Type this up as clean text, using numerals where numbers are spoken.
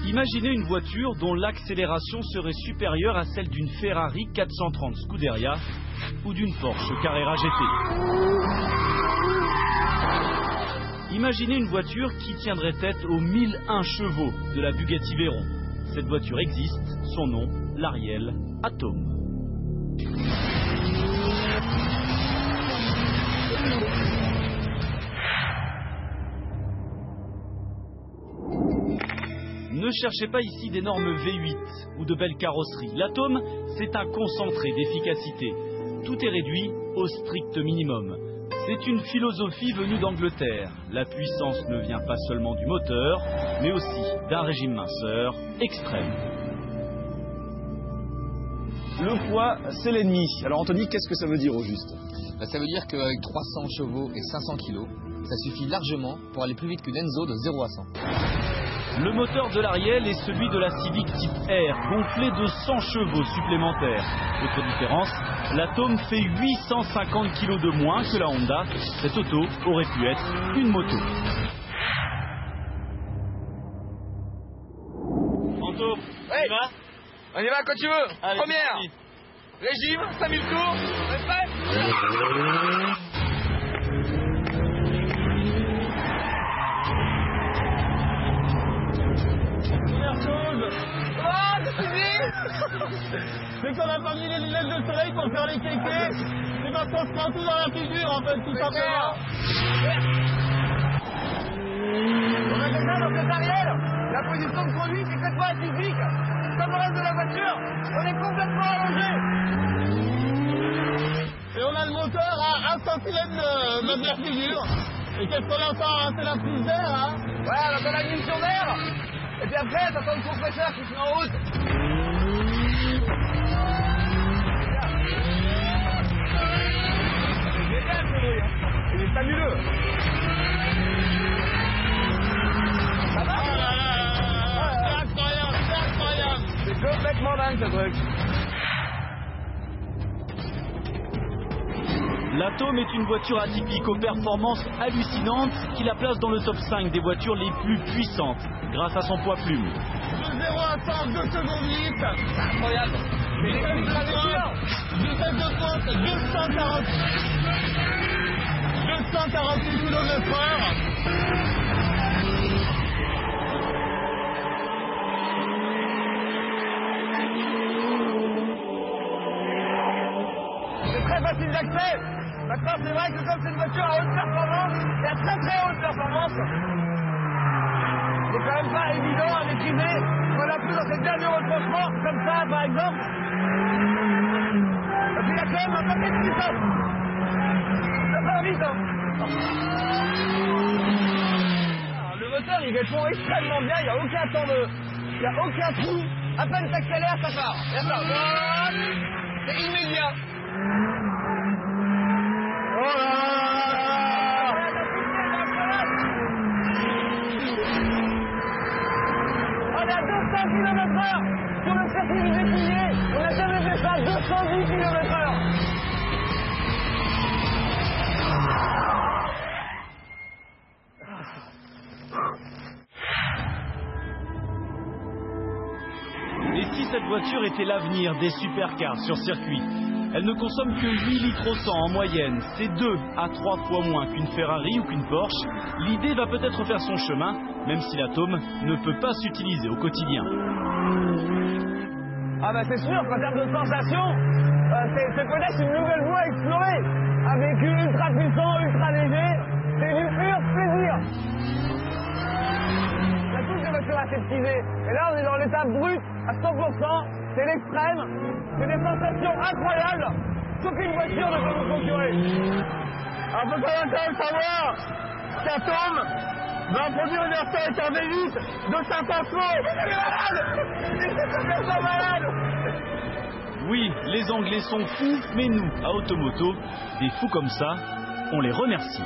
Imaginez une voiture dont l'accélération serait supérieure à celle d'une Ferrari 430 Scuderia ou d'une Porsche Carrera GT. Imaginez une voiture qui tiendrait tête aux 1001 chevaux de la Bugatti Veyron. Cette voiture existe, son nom, l'Ariel Atom. Ne cherchez pas ici d'énormes V8 ou de belles carrosseries. L'Atom, c'est un concentré d'efficacité. Tout est réduit au strict minimum. C'est une philosophie venue d'Angleterre. La puissance ne vient pas seulement du moteur, mais aussi d'un régime minceur extrême. Le poids, c'est l'ennemi. Alors Anthony, qu'est-ce que ça veut dire au juste? Ça veut dire qu'avec 300 chevaux et 500 kg, ça suffit largement pour aller plus vite qu'une Enzo de 0 à 100. Le moteur de l'Ariel est celui de la Civic Type R, gonflé de 100 chevaux supplémentaires. Autre différence, l'Atom fait 850 kg de moins que la Honda. Cette auto aurait pu être une moto. Anto, on y va? On y va quand tu veux. Allez, Première, régime, 5000 tours, on est prêt? C'est qu'on n'a pas mis les lunettes de soleil pour faire les kékés. C'est parce qu'on se prend tout dans la figure en fait, tout simplement. On a déjà dans cette Ariel, la position de conduite est complètement atypique. Comme le reste de la voiture, on est complètement allongé. Et on a le moteur à 1 cm de notre figure. Et qu'est-ce qu'on entend? C'est la prise d'air, hein? Ouais, on entend la munition d'air. Et puis après, t'entends le compresseur qui se met en route. Il est fabuleux. Ça va? C'est incroyable, c'est incroyable. C'est complètement dingue ce truc. L'Atom est une voiture atypique aux performances hallucinantes qui la place dans le top 5 des voitures les plus puissantes grâce à son poids plume. De 0 à 100, 2 secondes 8. C'est incroyable. Vitesse de pointe, 248 km/h. C'est très facile d'accès. Maintenant, c'est vrai que comme c'est une voiture à haute performance, et à très très haute performance, c'est quand même pas évident à maîtriser. On a plus dans cette dernière retranchement, comme ça par exemple. Et puis il y a quand même un paquet de puissance. Ça va vite, hein. Alors, le moteur il répond extrêmement bien, il n'y a aucun temps de. Il n'y a aucun trou. À peine t'accélères, ça part. Regarde ça. C'est immédiat. Oh là là. On est à 200 km/h sur le circuit du défilé. On a jamais fait ça, 210 km/h. Et si cette voiture était l'avenir des supercars sur circuit? Elle ne consomme que 8 litres au 100 en moyenne. C'est 2 à 3 fois moins qu'une Ferrari ou qu'une Porsche. L'idée va peut-être faire son chemin, même si l'Atom ne peut pas s'utiliser au quotidien. Ah bah c'est sûr qu'en termes de sensation, c'est peut-être une nouvelle voie à explorer. Un véhicule ultra puissant, ultra léger, c'est du pur plaisir. Il y a toutes les voitures aseptisées. Et là on est dans l'état brut à 100%, c'est l'extrême, c'est des sensations incroyables. Aucune voiture ne peut nous procurer. Alors faut quand même savoir qu'Atom va produire une R5 avec un V8 de 500 chevaux. C'est malade. C'est complètement malade. Oui, les Anglais sont fous, mais nous, à Automoto, des fous comme ça, on les remercie.